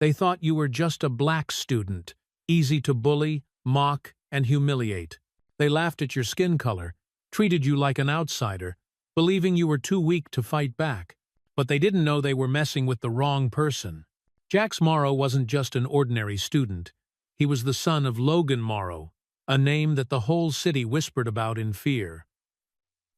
They thought you were just a black student, easy to bully, mock, and humiliate. They laughed at your skin color, treated you like an outsider, believing you were too weak to fight back. But they didn't know they were messing with the wrong person. Jax Morrow wasn't just an ordinary student. He was the son of Logan Morrow, a name that the whole city whispered about in fear.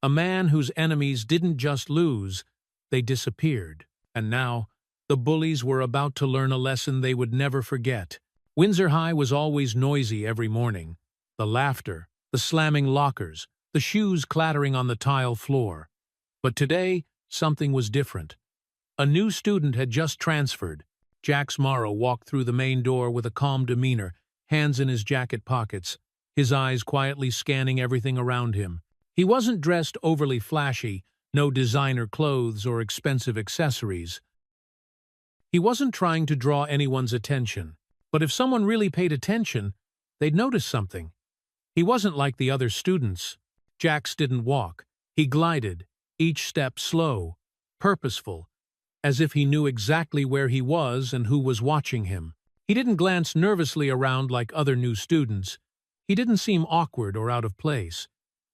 A man whose enemies didn't just lose, they disappeared. And now, the bullies were about to learn a lesson they would never forget. Windsor High was always noisy every morning. The laughter, the slamming lockers, the shoes clattering on the tile floor. But today, something was different. A new student had just transferred. Jax Morrow walked through the main door with a calm demeanor, hands in his jacket pockets, his eyes quietly scanning everything around him. He wasn't dressed overly flashy, no designer clothes or expensive accessories. He wasn't trying to draw anyone's attention, but if someone really paid attention, they'd notice something. He wasn't like the other students. Jax didn't walk. He glided, each step slow, purposeful, as if he knew exactly where he was and who was watching him. He didn't glance nervously around like other new students. He didn't seem awkward or out of place.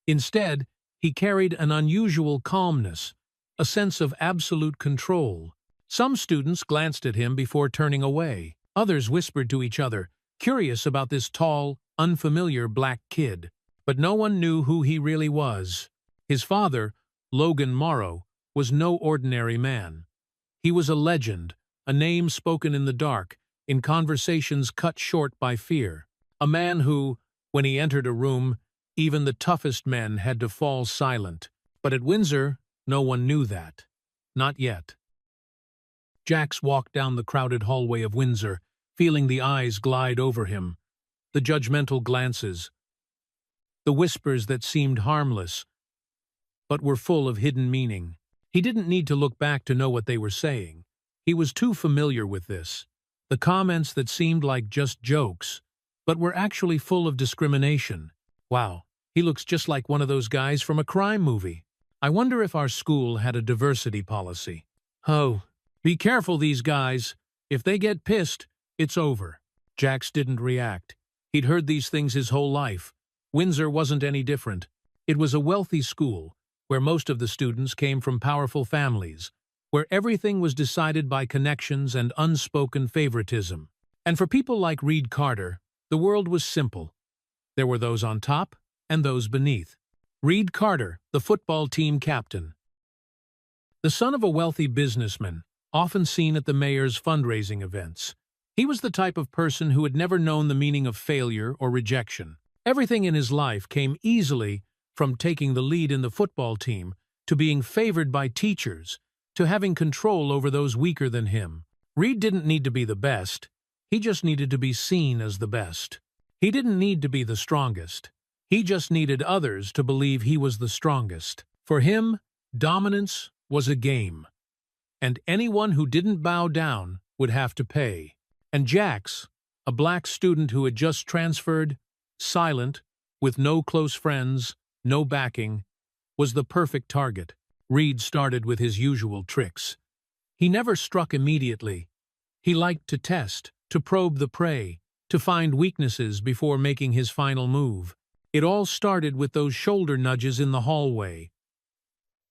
Instead, he carried an unusual calmness, a sense of absolute control. Some students glanced at him before turning away. Others whispered to each other, curious about this tall, unfamiliar black kid. But no one knew who he really was. His father, Logan Morrow, was no ordinary man. He was a legend, a name spoken in the dark, in conversations cut short by fear. A man who, when he entered a room, even the toughest men had to fall silent. But at Windsor, no one knew that. Not yet. Jax walked down the crowded hallway of Windsor, feeling the eyes glide over him, the judgmental glances, the whispers that seemed harmless, but were full of hidden meaning. He didn't need to look back to know what they were saying. He was too familiar with this. The comments that seemed like just jokes, but were actually full of discrimination. Wow, he looks just like one of those guys from a crime movie. I wonder if our school had a diversity policy. Oh, be careful, these guys. If they get pissed, it's over. Jax didn't react. He'd heard these things his whole life. Windsor wasn't any different. It was a wealthy school, where most of the students came from powerful families, where everything was decided by connections and unspoken favoritism. And for people like Reed Carter, the world was simple. There were those on top and those beneath. Reed Carter, the football team captain. The son of a wealthy businessman, often seen at the mayor's fundraising events. He was the type of person who had never known the meaning of failure or rejection. Everything in his life came easily from taking the lead in the football team, to being favored by teachers, to having control over those weaker than him. Reed didn't need to be the best. He just needed to be seen as the best. He didn't need to be the strongest. He just needed others to believe he was the strongest. For him, dominance was a game, and anyone who didn't bow down would have to pay. And Jax, a black student who had just transferred, silent, with no close friends, no backing, was the perfect target. Reed started with his usual tricks. He never struck immediately. He liked to test, to probe the prey, to find weaknesses before making his final move. It all started with those shoulder nudges in the hallway.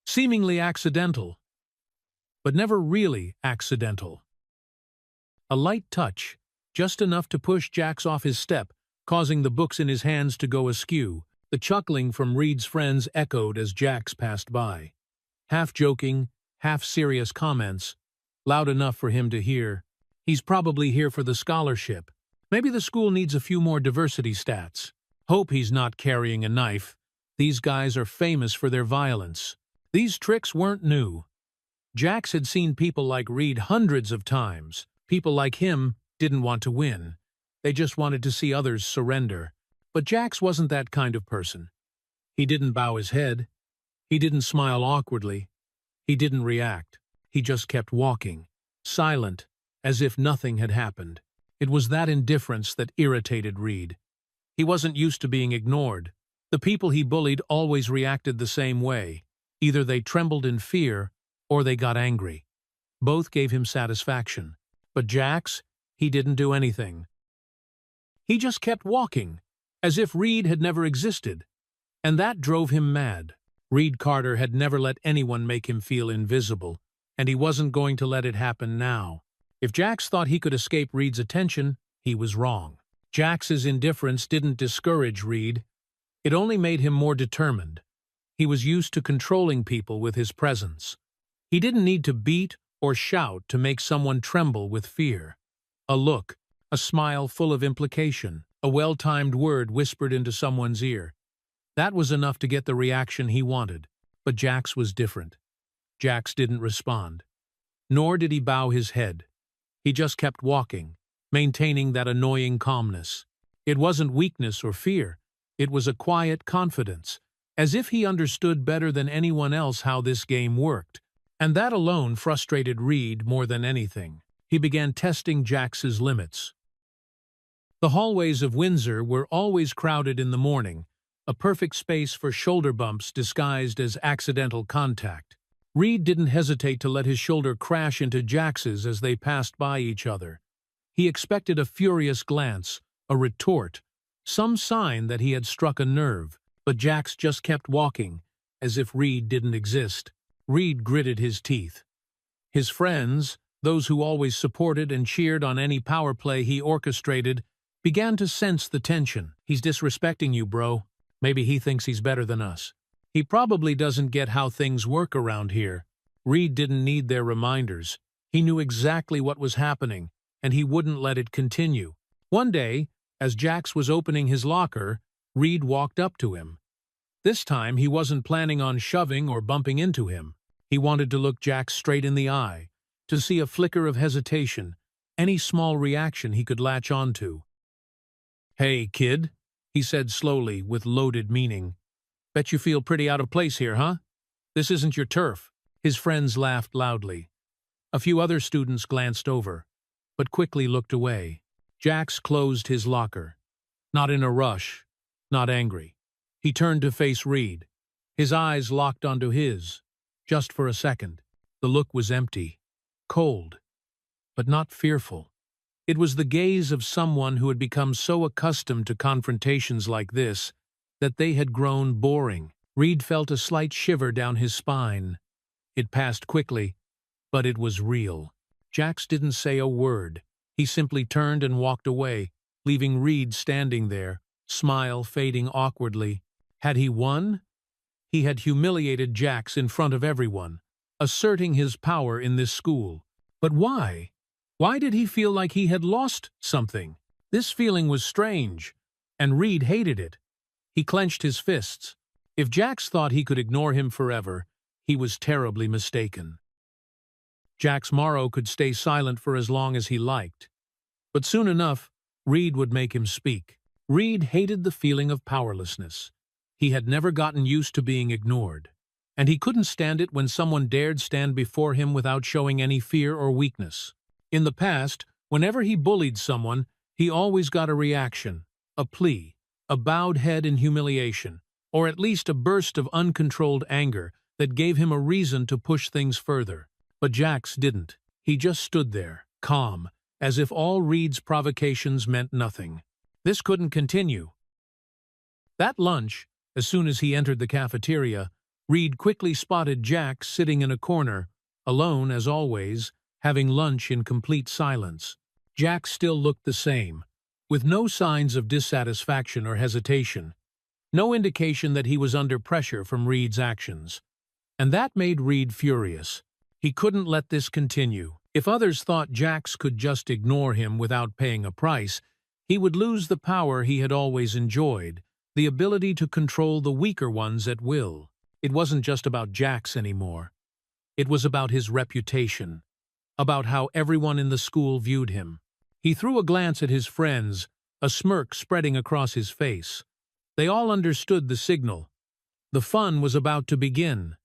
Seemingly accidental, but never really accidental. A light touch, just enough to push Jax off his step, causing the books in his hands to go askew. The chuckling from Reed's friends echoed as Jax passed by. Half-joking, half-serious comments, loud enough for him to hear. He's probably here for the scholarship. Maybe the school needs a few more diversity stats. Hope he's not carrying a knife. These guys are famous for their violence. These tricks weren't new. Jax had seen people like Reed hundreds of times. People like him didn't want to win. They just wanted to see others surrender. But Jax wasn't that kind of person. He didn't bow his head. He didn't smile awkwardly. He didn't react. He just kept walking, silent, as if nothing had happened. It was that indifference that irritated Reed. He wasn't used to being ignored. The people he bullied always reacted the same way. Either they trembled in fear, or they got angry. Both gave him satisfaction. But Jax, He didn't do anything. He just kept walking, as if Reed had never existed, and that drove him mad. Reed Carter had never let anyone make him feel invisible, and he wasn't going to let it happen now. If Jax thought he could escape Reed's attention, he was wrong. Jax's indifference didn't discourage Reed. It only made him more determined. He was used to controlling people with his presence. He didn't need to beat or shout to make someone tremble with fear. A look, a smile full of implication, a well-timed word whispered into someone's ear. That was enough to get the reaction he wanted. But Jax was different. Jax didn't respond. Nor did he bow his head. He just kept walking, maintaining that annoying calmness. It wasn't weakness or fear. It was a quiet confidence, as if he understood better than anyone else how this game worked. And that alone frustrated Reed more than anything. He began testing Jax's limits. The hallways of Windsor were always crowded in the morning, a perfect space for shoulder bumps disguised as accidental contact. Reed didn't hesitate to let his shoulder crash into Jax's as they passed by each other. He expected a furious glance, a retort, some sign that he had struck a nerve, but Jax just kept walking, as if Reed didn't exist. Reed gritted his teeth. His friends, those who always supported and cheered on any power play he orchestrated, began to sense the tension. He's disrespecting you, bro. Maybe he thinks he's better than us. He probably doesn't get how things work around here. Reed didn't need their reminders. He knew exactly what was happening, and he wouldn't let it continue. One day, as Jax was opening his locker, Reed walked up to him. This time, he wasn't planning on shoving or bumping into him. He wanted to look Jax straight in the eye, to see a flicker of hesitation, any small reaction he could latch onto. "Hey, kid," he said slowly with loaded meaning. "Bet you feel pretty out of place here, huh? This isn't your turf." His friends laughed loudly. A few other students glanced over, but quickly looked away. Jax closed his locker. Not in a rush, not angry. He turned to face Reed. His eyes locked onto his. Just for a second. The look was empty, cold, but not fearful. It was the gaze of someone who had become so accustomed to confrontations like this that they had grown boring. Reed felt a slight shiver down his spine. It passed quickly, but it was real. Jax didn't say a word. He simply turned and walked away, leaving Reed standing there, smile fading awkwardly. Had he won? He had humiliated Jax in front of everyone, asserting his power in this school. But why? Why did he feel like he had lost something? This feeling was strange, and Reed hated it. He clenched his fists. If Jax thought he could ignore him forever, he was terribly mistaken. Jax Morrow could stay silent for as long as he liked. But soon enough, Reed would make him speak. Reed hated the feeling of powerlessness. He had never gotten used to being ignored, and he couldn't stand it when someone dared stand before him without showing any fear or weakness. In the past, whenever he bullied someone, he always got a reaction, a plea, a bowed head in humiliation, or at least a burst of uncontrolled anger that gave him a reason to push things further. But Jax didn't. He just stood there, calm, as if all Reed's provocations meant nothing. This couldn't continue. That lunch, as soon as he entered the cafeteria, Reed quickly spotted Jax sitting in a corner, alone as always, having lunch in complete silence. Jax still looked the same, with no signs of dissatisfaction or hesitation, no indication that he was under pressure from Reed's actions. And that made Reed furious. He couldn't let this continue. If others thought Jax could just ignore him without paying a price, he would lose the power he had always enjoyed, the ability to control the weaker ones at will. It wasn't just about Jax anymore. It was about his reputation, about how everyone in the school viewed him. He threw a glance at his friends, a smirk spreading across his face. They all understood the signal. The fun was about to begin.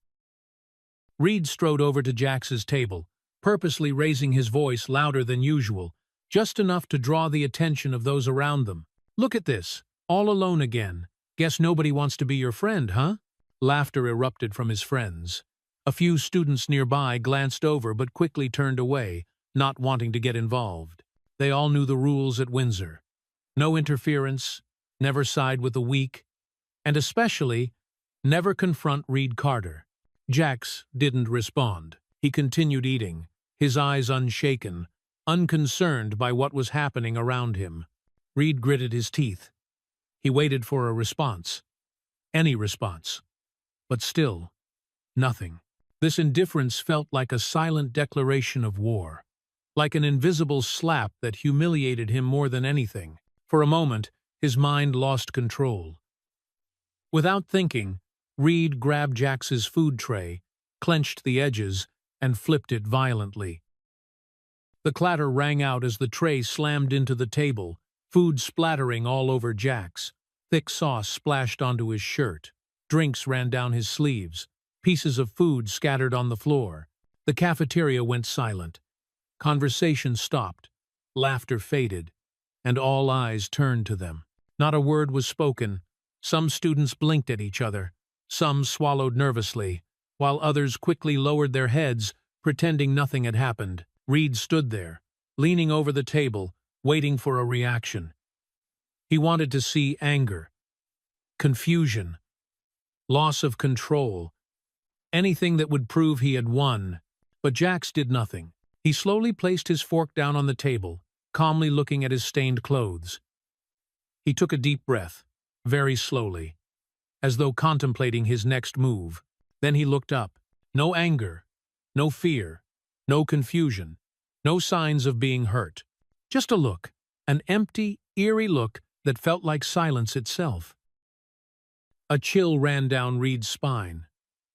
Reed strode over to Jax's table, purposely raising his voice louder than usual, just enough to draw the attention of those around them. "Look at this, all alone again. Guess nobody wants to be your friend, huh?" Laughter erupted from his friends. A few students nearby glanced over but quickly turned away, not wanting to get involved. They all knew the rules at Windsor. No interference, never side with the weak, and especially, never confront Reed Carter. Jax didn't respond. He continued eating, his eyes unshaken, unconcerned by what was happening around him. Reed gritted his teeth. He waited for a response. Any response. But still, nothing. This indifference felt like a silent declaration of war, like an invisible slap that humiliated him more than anything. For a moment, his mind lost control. Without thinking, Reed grabbed Jax's food tray, clenched the edges, and flipped it violently. The clatter rang out as the tray slammed into the table, food splattering all over Jax. Thick sauce splashed onto his shirt. Drinks ran down his sleeves. Pieces of food scattered on the floor. The cafeteria went silent. Conversation stopped. Laughter faded, and all eyes turned to them. Not a word was spoken. Some students blinked at each other. Some swallowed nervously, while others quickly lowered their heads, pretending nothing had happened. Reed stood there, leaning over the table, waiting for a reaction. He wanted to see anger, confusion, loss of control, anything that would prove he had won. But Jax did nothing. He slowly placed his fork down on the table, calmly looking at his stained clothes. He took a deep breath, very slowly, as though contemplating his next move. Then he looked up. No anger, no fear, no confusion, no signs of being hurt. Just a look, an empty, eerie look that felt like silence itself. A chill ran down Reed's spine.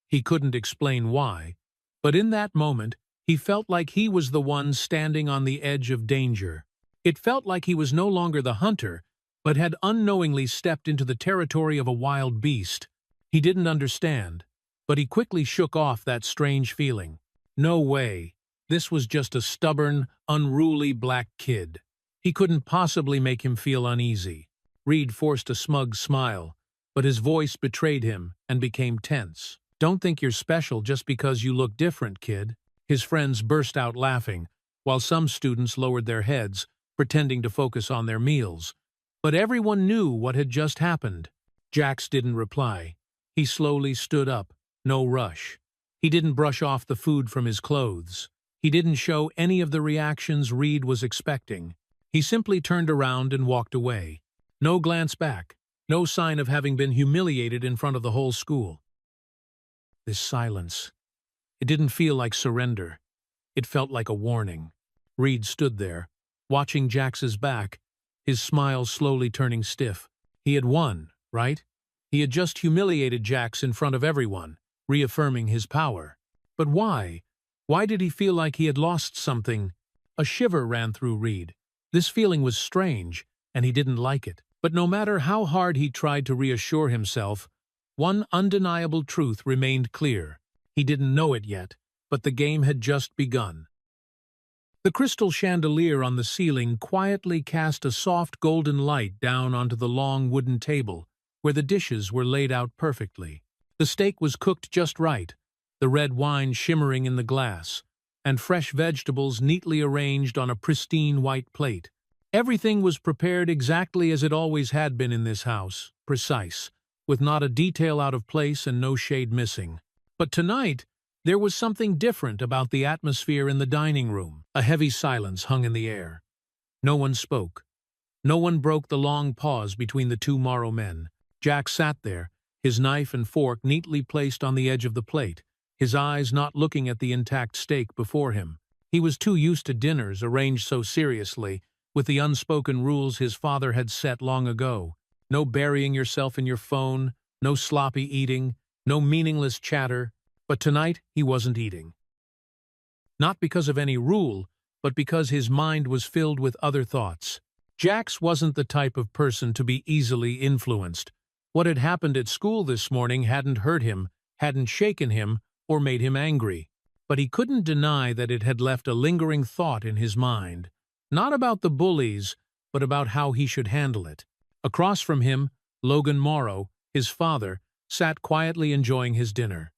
He couldn't explain why, but in that moment, he felt like he was the one standing on the edge of danger. It felt like he was no longer the hunter, but had unknowingly stepped into the territory of a wild beast. He didn't understand, but he quickly shook off that strange feeling. No way. This was just a stubborn, unruly black kid. He couldn't possibly make him feel uneasy. Reed forced a smug smile, but his voice betrayed him and became tense. "Don't think you're special just because you look different, kid." His friends burst out laughing, while some students lowered their heads, pretending to focus on their meals. But everyone knew what had just happened. Jax didn't reply. He slowly stood up, no rush. He didn't brush off the food from his clothes. He didn't show any of the reactions Reed was expecting. He simply turned around and walked away. No glance back, no sign of having been humiliated in front of the whole school. This silence. It didn't feel like surrender. It felt like a warning. Reed stood there, watching Jax's back, his smile slowly turning stiff. He had won, right? He had just humiliated Jax in front of everyone, reaffirming his power. But why? Why did he feel like he had lost something? A shiver ran through Reed. This feeling was strange, and he didn't like it. But no matter how hard he tried to reassure himself, one undeniable truth remained clear. He didn't know it yet, but the game had just begun. The crystal chandelier on the ceiling quietly cast a soft golden light down onto the long wooden table, where the dishes were laid out perfectly. The steak was cooked just right, the red wine shimmering in the glass, and fresh vegetables neatly arranged on a pristine white plate. Everything was prepared exactly as it always had been in this house, precise, with not a detail out of place and no shade missing. But tonight, there was something different about the atmosphere in the dining room. A heavy silence hung in the air. No one spoke. No one broke the long pause between the two Morrow men. Jack sat there, his knife and fork neatly placed on the edge of the plate, his eyes not looking at the intact steak before him. He was too used to dinners arranged so seriously, with the unspoken rules his father had set long ago. No burying yourself in your phone, no sloppy eating, no meaningless chatter. But tonight he wasn't eating. Not because of any rule, but because his mind was filled with other thoughts. Jax wasn't the type of person to be easily influenced. What had happened at school this morning hadn't hurt him, hadn't shaken him, or made him angry. But he couldn't deny that it had left a lingering thought in his mind. Not about the bullies, but about how he should handle it. Across from him, Logan Morrow, his father, sat quietly enjoying his dinner.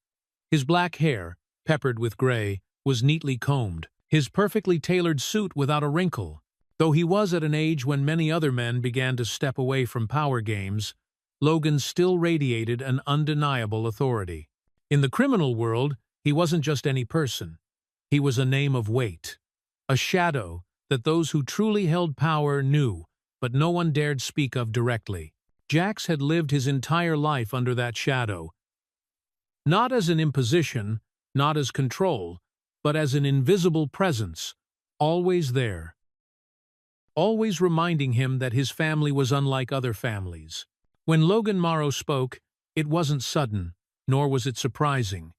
His black hair, peppered with gray, was neatly combed, his perfectly tailored suit without a wrinkle. Though he was at an age when many other men began to step away from power games, Logan still radiated an undeniable authority. In the criminal world, he wasn't just any person. He was a name of weight, a shadow that those who truly held power knew, but no one dared speak of directly. Jax had lived his entire life under that shadow, not as an imposition, not as control, but as an invisible presence, always there, always reminding him that his family was unlike other families. When Logan Morrow spoke, it wasn't sudden, nor was it surprising.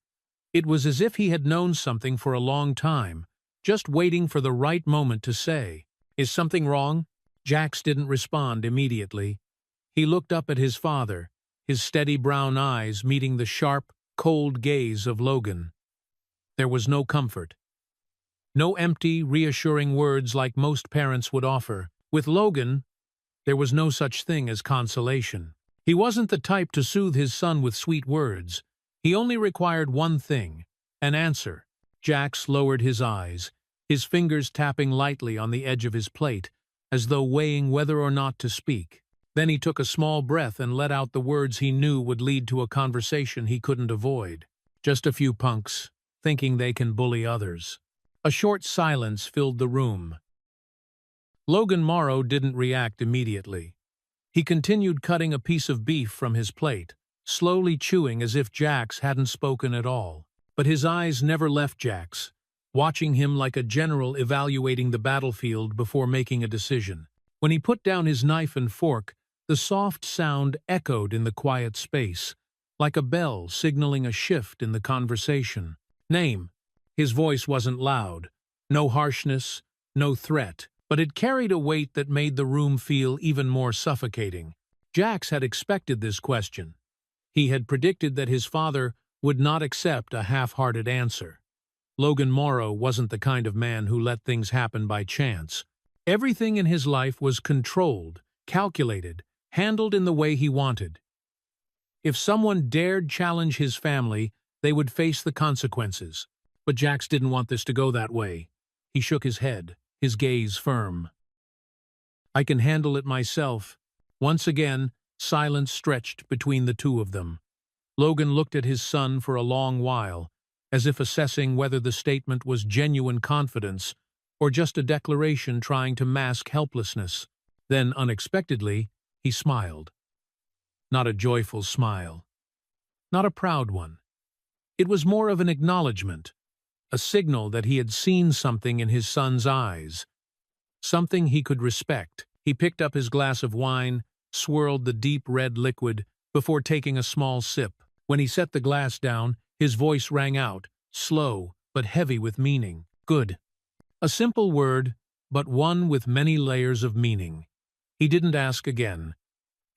It was as if he had known something for a long time, just waiting for the right moment to say, "Is something wrong?" Jax didn't respond immediately. He looked up at his father, his steady brown eyes meeting the sharp, cold gaze of Logan. There was no comfort. No empty, reassuring words like most parents would offer. With Logan, there was no such thing as consolation. He wasn't the type to soothe his son with sweet words. He only required one thing, an answer. Jax lowered his eyes, his fingers tapping lightly on the edge of his plate, as though weighing whether or not to speak. Then he took a small breath and let out the words he knew would lead to a conversation he couldn't avoid. "Just a few punks, thinking they can bully others." A short silence filled the room. Logan Morrow didn't react immediately. He continued cutting a piece of beef from his plate, slowly chewing as if Jax hadn't spoken at all. But his eyes never left Jax, watching him like a general evaluating the battlefield before making a decision. When he put down his knife and fork, the soft sound echoed in the quiet space, like a bell signaling a shift in the conversation. "Name." His voice wasn't loud, no harshness, no threat, but it carried a weight that made the room feel even more suffocating. Jax had expected this question. He had predicted that his father would not accept a half-hearted answer. Logan Morrow wasn't the kind of man who let things happen by chance. Everything in his life was controlled, calculated, handled in the way he wanted. If someone dared challenge his family, they would face the consequences. But Jax didn't want this to go that way. He shook his head, his gaze firm. "I can handle it myself." Once again, silence stretched between the two of them. Logan looked at his son for a long while, as if assessing whether the statement was genuine confidence or just a declaration trying to mask helplessness. Then, unexpectedly, he smiled. Not a joyful smile. Not a proud one. It was more of an acknowledgement, a signal that he had seen something in his son's eyes, something he could respect. He picked up his glass of wine, swirled the deep red liquid before taking a small sip. When he set the glass down, his voice rang out, slow but heavy with meaning. "Good." A simple word, but one with many layers of meaning. He didn't ask again.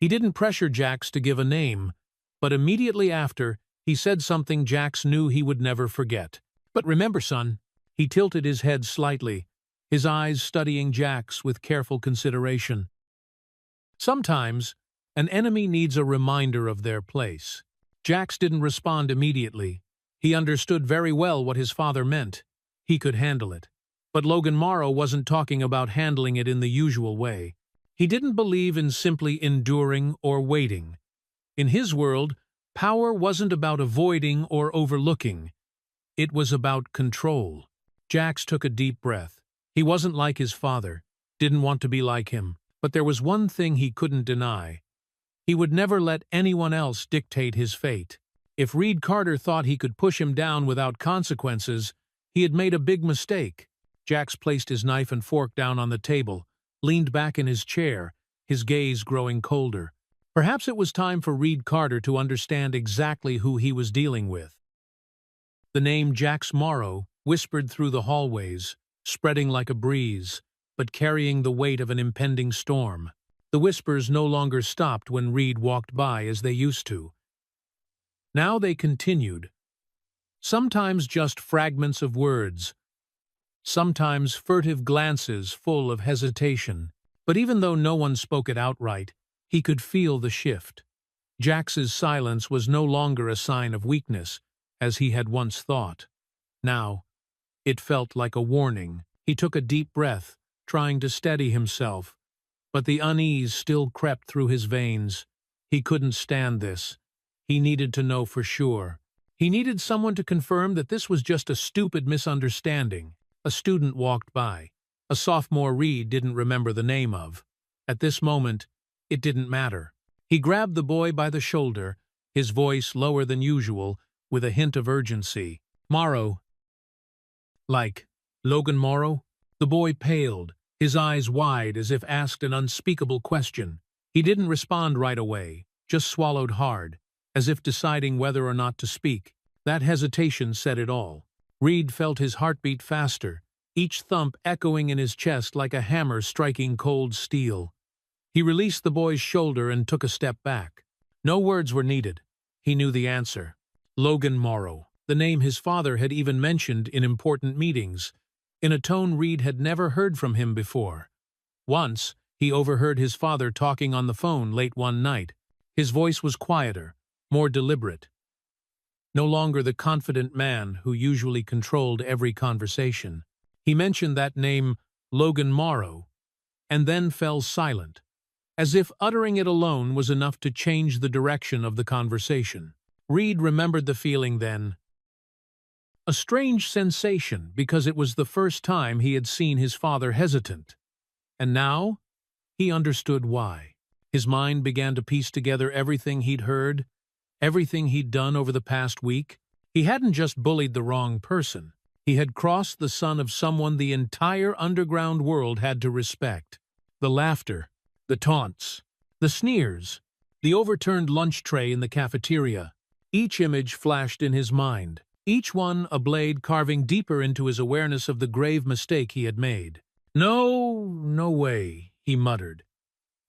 He didn't pressure Jax to give a name, but immediately after, he said something Jax knew he would never forget. "But remember, son." He tilted his head slightly, his eyes studying Jax with careful consideration. "Sometimes, an enemy needs a reminder of their place." Jax didn't respond immediately. He understood very well what his father meant. He could handle it. But Logan Morrow wasn't talking about handling it in the usual way. He didn't believe in simply enduring or waiting. In his world, power wasn't about avoiding or overlooking. It was about control. Jax took a deep breath. He wasn't like his father, didn't want to be like him, but there was one thing he couldn't deny. He would never let anyone else dictate his fate. If Reed Carter thought he could push him down without consequences, he had made a big mistake. Jax placed his knife and fork down on the table, leaned back in his chair, his gaze growing colder. Perhaps it was time for Reed Carter to understand exactly who he was dealing with. The name Jax Morrow whispered through the hallways, spreading like a breeze, but carrying the weight of an impending storm. The whispers no longer stopped when Reed walked by as they used to. Now they continued, sometimes just fragments of words, sometimes furtive glances full of hesitation. But even though no one spoke it outright, he could feel the shift. Jax's silence was no longer a sign of weakness, as he had once thought. Now, it felt like a warning. He took a deep breath, trying to steady himself. But the unease still crept through his veins. He couldn't stand this. He needed to know for sure. He needed someone to confirm that this was just a stupid misunderstanding. A student walked by. A sophomore Reed didn't remember the name of. At this moment, it didn't matter. He grabbed the boy by the shoulder, his voice lower than usual, with a hint of urgency. "Morrow." "Like Logan Morrow?" The boy paled, his eyes wide as if asked an unspeakable question. He didn't respond right away, just swallowed hard, as if deciding whether or not to speak. That hesitation said it all. Reed felt his heartbeat faster, each thump echoing in his chest like a hammer striking cold steel. He released the boy's shoulder and took a step back. No words were needed. He knew the answer. Logan Morrow, the name his father had even mentioned in important meetings, in a tone Reed had never heard from him before. Once, he overheard his father talking on the phone late one night. His voice was quieter, more deliberate. No longer the confident man who usually controlled every conversation. He mentioned that name, Logan Morrow, and then fell silent, as if uttering it alone was enough to change the direction of the conversation. Reed remembered the feeling then. A strange sensation, because it was the first time he had seen his father hesitant. And now, he understood why. His mind began to piece together everything he'd heard, everything he'd done over the past week. He hadn't just bullied the wrong person. He had crossed the son of someone the entire underground world had to respect. The laughter, the taunts, the sneers, the overturned lunch tray in the cafeteria. Each image flashed in his mind, each one a blade carving deeper into his awareness of the grave mistake he had made. No way, he muttered.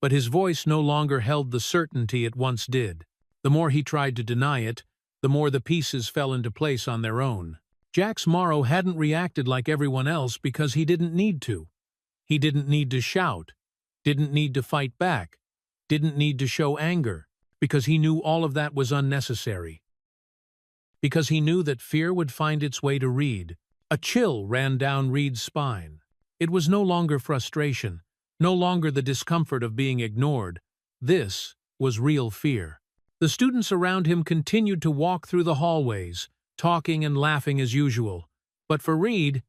But his voice no longer held the certainty it once did. The more he tried to deny it, the more the pieces fell into place on their own. Jax Morrow hadn't reacted like everyone else because he didn't need to. He didn't need to shout, didn't need to fight back, didn't need to show anger, because he knew all of that was unnecessary. Because he knew that fear would find its way to Reed. A chill ran down Reed's spine. It was no longer frustration, no longer the discomfort of being ignored. This was real fear. The students around him continued to walk through the hallways, talking and laughing as usual. But for Reed,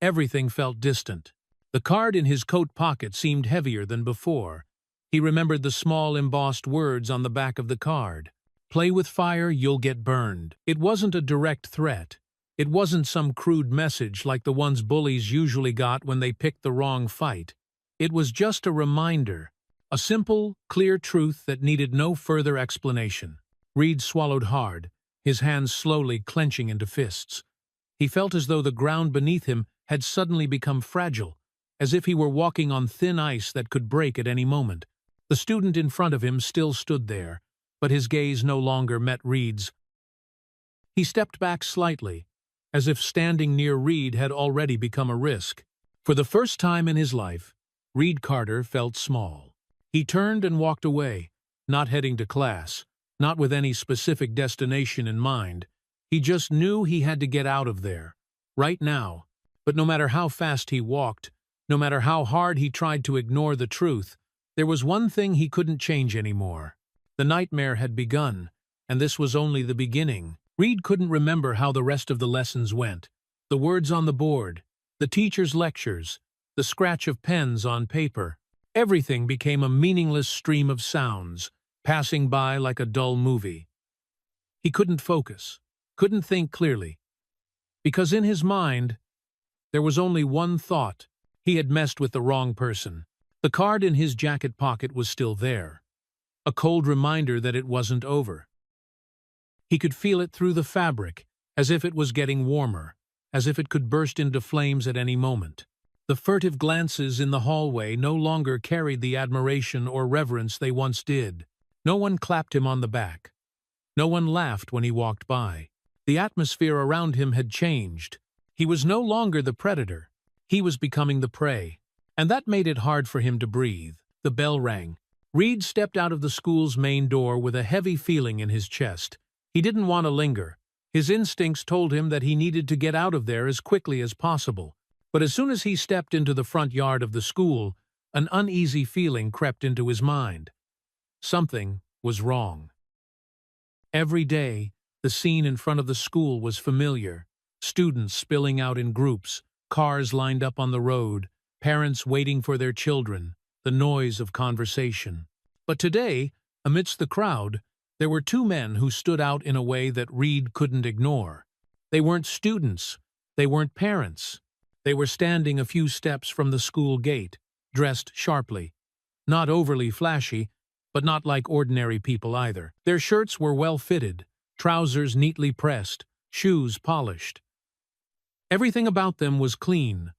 everything felt distant. The card in his coat pocket seemed heavier than before. He remembered the small embossed words on the back of the card. "Play with fire, you'll get burned." It wasn't a direct threat. It wasn't some crude message like the ones bullies usually got when they picked the wrong fight. It was just a reminder, a simple, clear truth that needed no further explanation. Reed swallowed hard, his hands slowly clenching into fists. He felt as though the ground beneath him had suddenly become fragile, as if he were walking on thin ice that could break at any moment. The student in front of him still stood there, but his gaze no longer met Reed's. He stepped back slightly, as if standing near Reed had already become a risk. For the first time in his life, Reed Carter felt small. He turned and walked away, not heading to class, not with any specific destination in mind. He just knew he had to get out of there, right now. But no matter how fast he walked, no matter how hard he tried to ignore the truth, there was one thing he couldn't change anymore. The nightmare had begun, and this was only the beginning. Reed couldn't remember how the rest of the lessons went. The words on the board, the teacher's lectures, the scratch of pens on paper. Everything became a meaningless stream of sounds, passing by like a dull movie. He couldn't focus, couldn't think clearly, because in his mind, there was only one thought: he had messed with the wrong person. The card in his jacket pocket was still there, a cold reminder that it wasn't over. He could feel it through the fabric, as if it was getting warmer, as if it could burst into flames at any moment. The furtive glances in the hallway no longer carried the admiration or reverence they once did. No one clapped him on the back. No one laughed when he walked by. The atmosphere around him had changed. He was no longer the predator. He was becoming the prey. And that made it hard for him to breathe. The bell rang. Reed stepped out of the school's main door with a heavy feeling in his chest. He didn't want to linger. His instincts told him that he needed to get out of there as quickly as possible. But as soon as he stepped into the front yard of the school, an uneasy feeling crept into his mind. Something was wrong. Every day, the scene in front of the school was familiar. Students spilling out in groups, cars lined up on the road, parents waiting for their children, the noise of conversation. But today, amidst the crowd, there were two men who stood out in a way that Reed couldn't ignore. They weren't students. They weren't parents. They were standing a few steps from the school gate, dressed sharply. Not overly flashy, but not like ordinary people either. Their shirts were well-fitted, trousers neatly pressed, shoes polished. Everything about them was clean,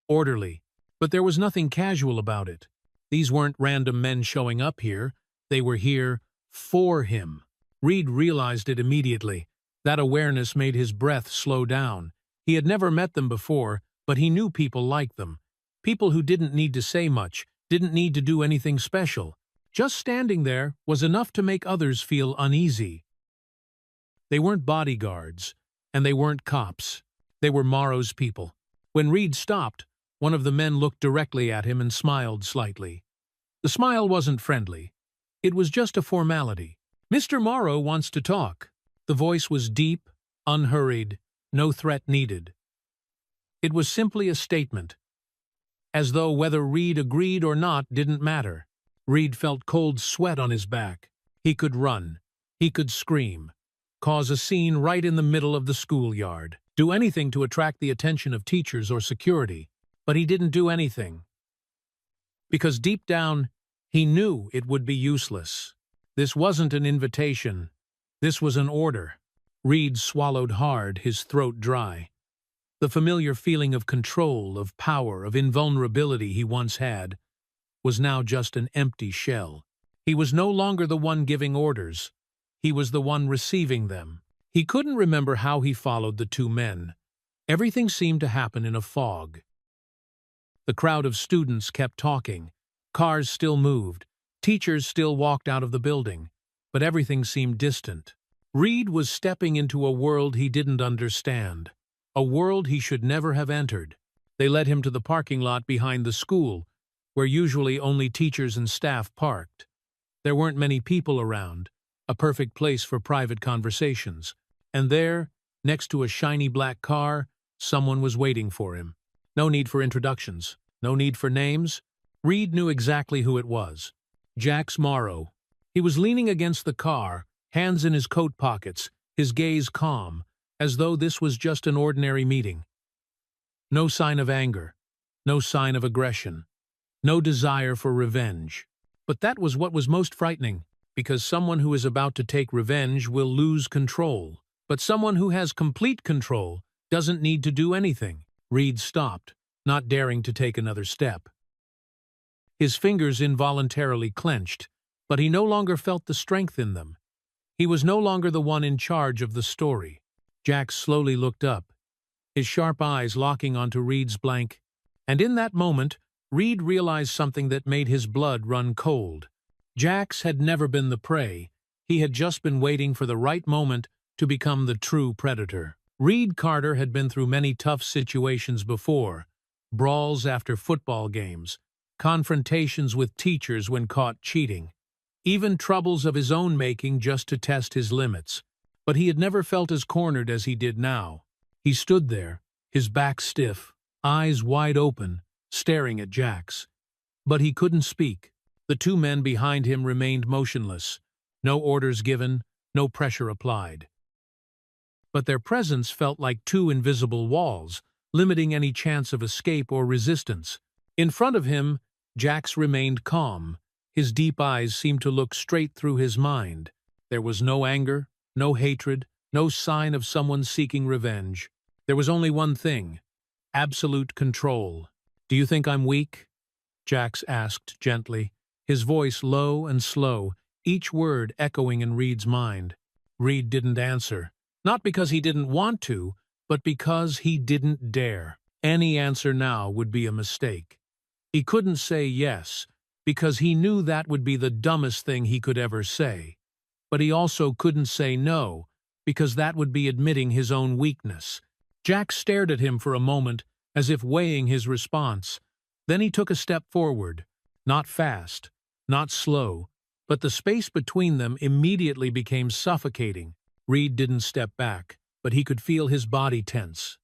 orderly, but there was nothing casual about it. These weren't random men showing up here. They were here for him. Reed realized it immediately. That awareness made his breath slow down. He had never met them before, but he knew people like them. People who didn't need to say much, didn't need to do anything special. Just standing there was enough to make others feel uneasy. They weren't bodyguards, and they weren't cops. They were Morrow's people. When Reed stopped, one of the men looked directly at him and smiled slightly. The smile wasn't friendly. It was just a formality. "Mr. Morrow wants to talk." The voice was deep, unhurried, no threat needed. It was simply a statement, as though whether Reed agreed or not didn't matter. Reed felt cold sweat on his back. He could run. He could scream. Cause a scene right in the middle of the schoolyard. Do anything to attract the attention of teachers or security. But he didn't do anything. Because deep down, he knew it would be useless. This wasn't an invitation. This was an order. Reed swallowed hard, his throat dry. The familiar feeling of control, of power, of invulnerability he once had was now just an empty shell. He was no longer the one giving orders. He was the one receiving them. He couldn't remember how he followed the two men. Everything seemed to happen in a fog. The crowd of students kept talking. Cars still moved. Teachers still walked out of the building. But everything seemed distant. Reed was stepping into a world he didn't understand. A world he should never have entered. They led him to the parking lot behind the school, where usually only teachers and staff parked. There weren't many people around, a perfect place for private conversations. And there, next to a shiny black car, someone was waiting for him. No need for introductions, no need for names. Reed knew exactly who it was. Jax Morrow. He was leaning against the car, hands in his coat pockets, his gaze calm, as though this was just an ordinary meeting. No sign of anger, no sign of aggression, no desire for revenge. But that was what was most frightening, because someone who is about to take revenge will lose control. But someone who has complete control doesn't need to do anything. Reed stopped, not daring to take another step. His fingers involuntarily clenched, but he no longer felt the strength in them. He was no longer the one in charge of the story. Jack slowly looked up, his sharp eyes locking onto Reed's blank, and in that moment, Reed realized something that made his blood run cold. Jax had never been the prey. He had just been waiting for the right moment to become the true predator. Reed Carter had been through many tough situations before, brawls after football games, confrontations with teachers when caught cheating, even troubles of his own making just to test his limits. But he had never felt as cornered as he did now. He stood there, his back stiff, eyes wide open, staring at Jax. But he couldn't speak. The two men behind him remained motionless, no orders given, no pressure applied. But their presence felt like two invisible walls, limiting any chance of escape or resistance. In front of him, Jax remained calm. His deep eyes seemed to look straight through his mind. There was no anger, no hatred, no sign of someone seeking revenge. There was only one thing: absolute control. "Do you think I'm weak?" Jax asked gently, his voice low and slow, each word echoing in Reed's mind. Reed didn't answer, not because he didn't want to, but because he didn't dare. Any answer now would be a mistake. He couldn't say yes, because he knew that would be the dumbest thing he could ever say. But he also couldn't say no, because that would be admitting his own weakness. Jack stared at him for a moment, as if weighing his response. Then he took a step forward, not fast, not slow, but the space between them immediately became suffocating. Reed didn't step back, but he could feel his body tense.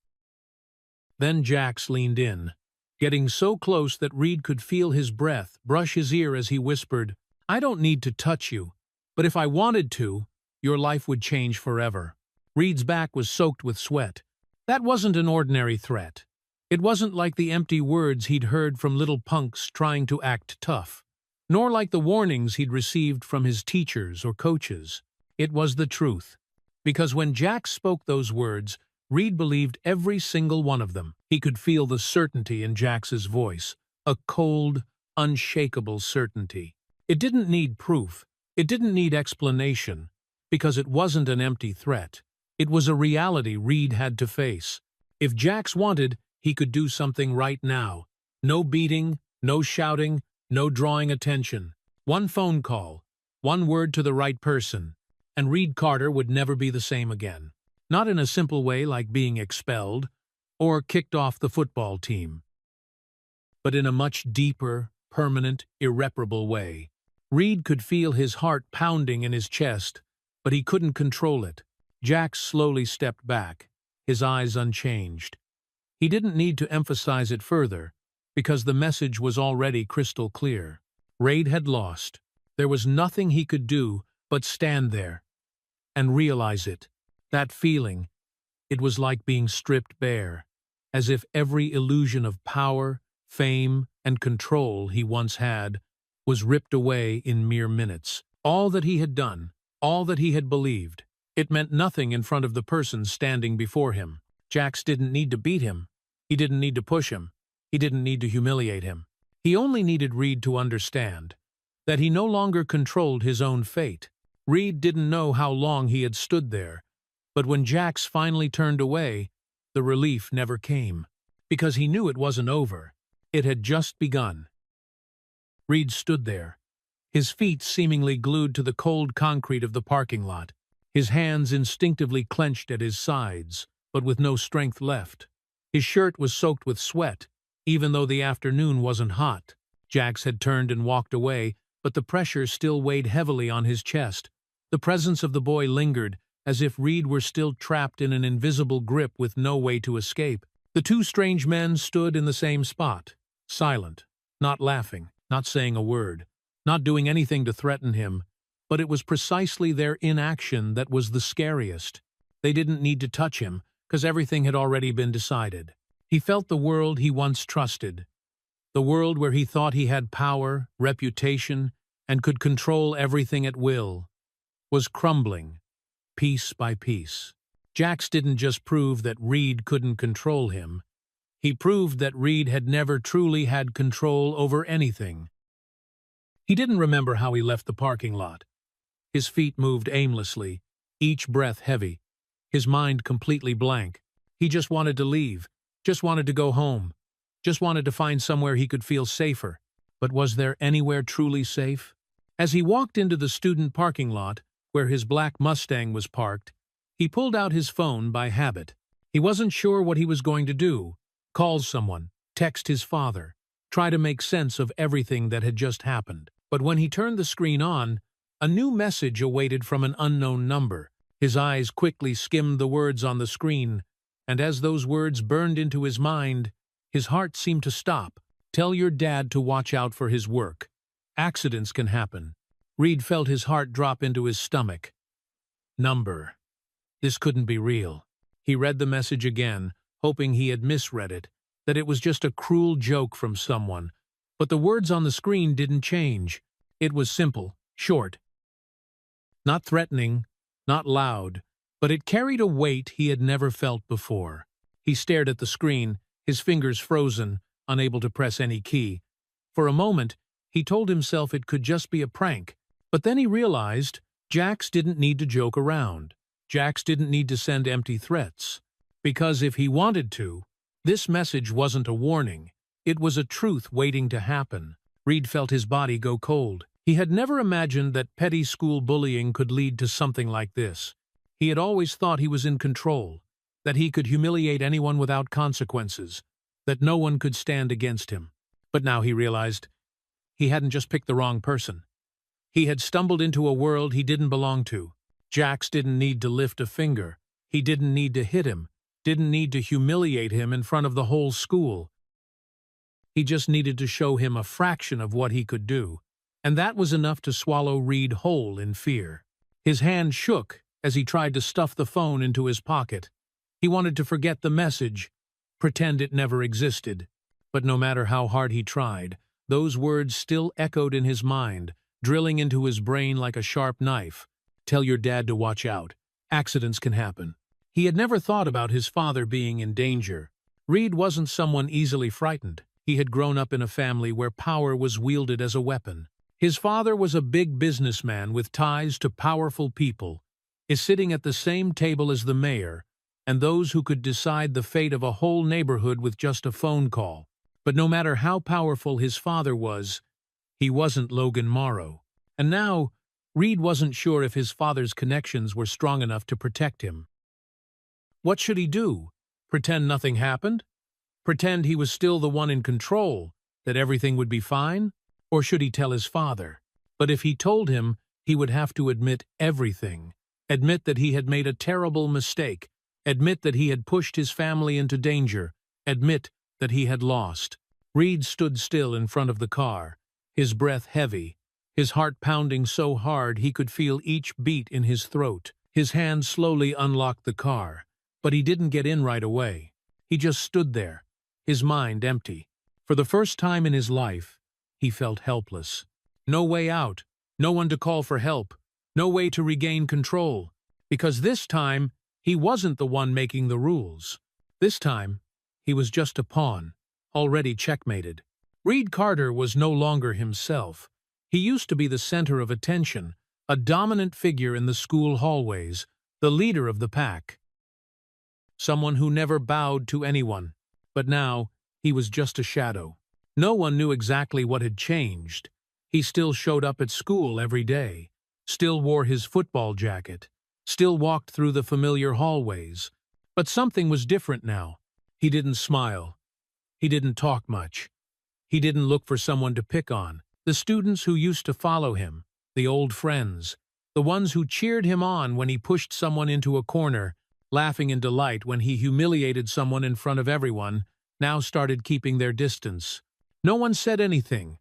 Then Jax leaned in, getting so close that Reed could feel his breath brush his ear as he whispered, "I don't need to touch you, but if I wanted to, your life would change forever." Reed's back was soaked with sweat. That wasn't an ordinary threat. It wasn't like the empty words he'd heard from little punks trying to act tough, nor like the warnings he'd received from his teachers or coaches. It was the truth. Because when Jax spoke those words, Reed believed every single one of them. He could feel the certainty in Jax's voice, a cold, unshakable certainty. It didn't need proof. It didn't need explanation, because it wasn't an empty threat. It was a reality Reed had to face. If Jax wanted, he could do something right now. No beating, no shouting, no drawing attention. One phone call, one word to the right person, and Reed Carter would never be the same again. Not in a simple way like being expelled or kicked off the football team, but in a much deeper, permanent, irreparable way. Reed could feel his heart pounding in his chest, but he couldn't control it. Jax slowly stepped back, his eyes unchanged. He didn't need to emphasize it further, because the message was already crystal clear. Reed had lost. There was nothing he could do but stand there and realize it. That feeling, it was like being stripped bare, as if every illusion of power, fame, and control he once had was ripped away in mere minutes. All that he had done, all that he had believed, it meant nothing in front of the person standing before him. Jax didn't need to beat him. He didn't need to push him. He didn't need to humiliate him. He only needed Reed to understand that he no longer controlled his own fate. Reed didn't know how long he had stood there, but when Jax finally turned away, the relief never came, because he knew it wasn't over. It had just begun. Reed stood there, his feet seemingly glued to the cold concrete of the parking lot, his hands instinctively clenched at his sides, but with no strength left. His shirt was soaked with sweat, even though the afternoon wasn't hot. Jax had turned and walked away, but the pressure still weighed heavily on his chest. The presence of the boy lingered, as if Reed were still trapped in an invisible grip with no way to escape. The two strange men stood in the same spot, silent, not laughing, not saying a word, not doing anything to threaten him, but it was precisely their inaction that was the scariest. They didn't need to touch him, because everything had already been decided. He felt the world he once trusted, the world where he thought he had power, reputation, and could control everything at will, was crumbling, piece by piece. Jax didn't just prove that Reed couldn't control him. He proved that Reed had never truly had control over anything. He didn't remember how he left the parking lot. His feet moved aimlessly, each breath heavy, his mind completely blank. He just wanted to leave, just wanted to go home, just wanted to find somewhere he could feel safer. But was there anywhere truly safe? As he walked into the student parking lot, where his black Mustang was parked, he pulled out his phone by habit. He wasn't sure what he was going to do. Call someone, text his father, try to make sense of everything that had just happened. But when he turned the screen on, a new message awaited from an unknown number. His eyes quickly skimmed the words on the screen, and as those words burned into his mind, his heart seemed to stop. Tell your dad to watch out for his work. Accidents can happen. Reed felt his heart drop into his stomach. Number. This couldn't be real. He read the message again, hoping he had misread it, that it was just a cruel joke from someone. But the words on the screen didn't change. It was simple, short. Not threatening, not loud, but it carried a weight he had never felt before. He stared at the screen, his fingers frozen, unable to press any key. For a moment, he told himself it could just be a prank, but then he realized Jax didn't need to joke around. Jax didn't need to send empty threats. Because if he wanted to, this message wasn't a warning. It was a truth waiting to happen. Reed felt his body go cold. He had never imagined that petty school bullying could lead to something like this. He had always thought he was in control, that he could humiliate anyone without consequences. that no one could stand against him. But now he realized he hadn't just picked the wrong person. He had stumbled into a world he didn't belong to. Jax didn't need to lift a finger. He didn't need to hit him, didn't need to humiliate him in front of the whole school. He just needed to show him a fraction of what he could do, and that was enough to swallow Reed whole in fear. His hand shook as he tried to stuff the phone into his pocket. He wanted to forget the message, pretend it never existed. But no matter how hard he tried, those words still echoed in his mind, drilling into his brain like a sharp knife. Tell your dad to watch out. Accidents can happen. He had never thought about his father being in danger. Reed wasn't someone easily frightened. He had grown up in a family where power was wielded as a weapon. His father was a big businessman with ties to powerful people, is sitting at the same table as the mayor, and those who could decide the fate of a whole neighborhood with just a phone call. But no matter how powerful his father was, he wasn't Logan Morrow. And now, Reed wasn't sure if his father's connections were strong enough to protect him. What should he do? Pretend nothing happened? Pretend he was still the one in control, that everything would be fine? Or should he tell his father? But if he told him, he would have to admit everything. Admit that he had made a terrible mistake. Admit that he had pushed his family into danger. Admit that he had lost. Reed stood still in front of the car, his breath heavy, his heart pounding so hard he could feel each beat in his throat. His hand slowly unlocked the car, but he didn't get in right away. He just stood there, his mind empty. For the first time in his life, he felt helpless. No way out, no one to call for help, no way to regain control. Because this time, he wasn't the one making the rules. This time, he was just a pawn, already checkmated. Reed Carter was no longer himself. He used to be the center of attention, a dominant figure in the school hallways, the leader of the pack. Someone who never bowed to anyone. But now, he was just a shadow. No one knew exactly what had changed. He still showed up at school every day, still wore his football jacket, still walked through the familiar hallways. But something was different now. He didn't smile. He didn't talk much. He didn't look for someone to pick on. The students who used to follow him, the old friends, the ones who cheered him on when he pushed someone into a corner, laughing in delight when he humiliated someone in front of everyone, now started keeping their distance. No one said anything,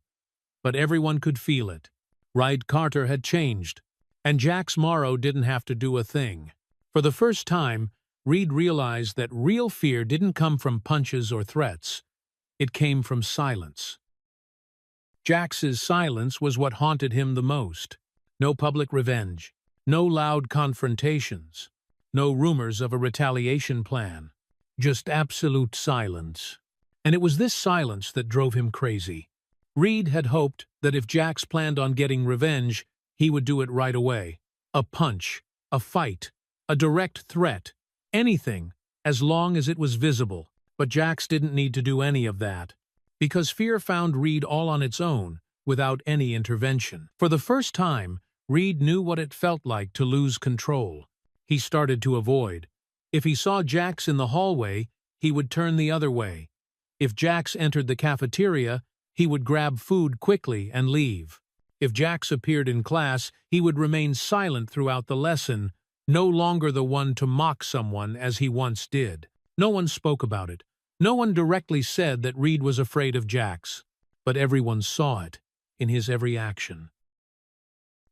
but everyone could feel it. Reed Carter had changed, and Jax Morrow didn't have to do a thing. For the first time, Reed realized that real fear didn't come from punches or threats. It came from silence. Jax's silence was what haunted him the most. No public revenge, no loud confrontations, no rumors of a retaliation plan. Just absolute silence. And it was this silence that drove him crazy. Reed had hoped that if Jax planned on getting revenge, he would do it right away. A punch, a fight, a direct threat, anything, as long as it was visible. But Jax didn't need to do any of that, because fear found Reed all on its own, without any intervention. For the first time, Reed knew what it felt like to lose control. He started to avoid. If he saw Jax in the hallway, he would turn the other way. If Jax entered the cafeteria, he would grab food quickly and leave. If Jax appeared in class, he would remain silent throughout the lesson, no longer the one to mock someone as he once did. No one spoke about it. No one directly said that Reed was afraid of Jax, but everyone saw it in his every action.